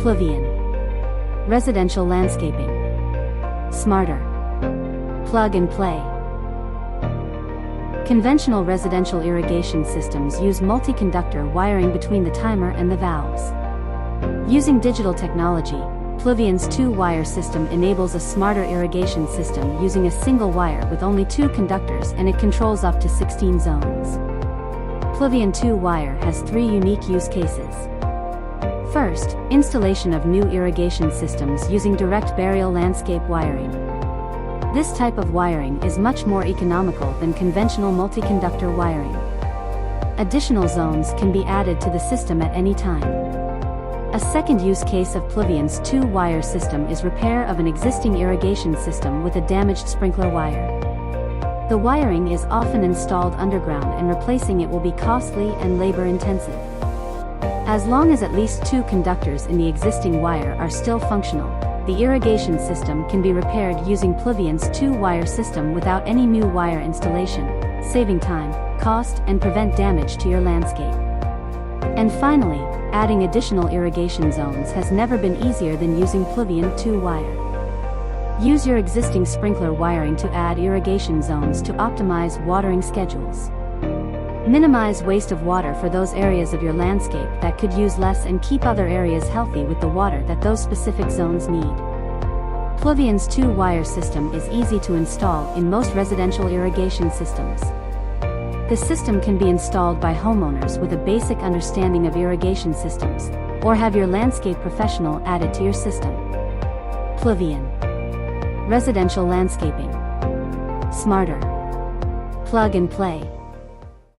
Pluvion. Residential landscaping. Smarter. Plug and play. Conventional residential irrigation systems use multi-conductor wiring between the timer and the valves. Using digital technology, Pluvion's 2-wire system enables a smarter irrigation system using a single wire with only 2 conductors, and it controls up to 16 zones. Pluvion 2-wire has 3 unique use cases. First, installation of new irrigation systems using direct burial landscape wiring. This type of wiring is much more economical than conventional multi-conductor wiring. Additional zones can be added to the system at any time. A second use case of Pluvion's 2-wire system is repair of an existing irrigation system with a damaged sprinkler wire. The wiring is often installed underground, and replacing it will be costly and labor-intensive. As long as at least 2 conductors in the existing wire are still functional, the irrigation system can be repaired using Pluvion's 2-wire system without any new wire installation, saving time, cost, and prevent damage to your landscape. And finally, adding additional irrigation zones has never been easier than using Pluvion 2-wire. Use your existing sprinkler wiring to add irrigation zones to optimize watering schedules. Minimize waste of water for those areas of your landscape that could use less, and keep other areas healthy with the water that those specific zones need. Pluvion's 2-wire system is easy to install in most residential irrigation systems. The system can be installed by homeowners with a basic understanding of irrigation systems, or have your landscape professional add it to your system. Pluvion. Residential landscaping. Smarter. Plug and play.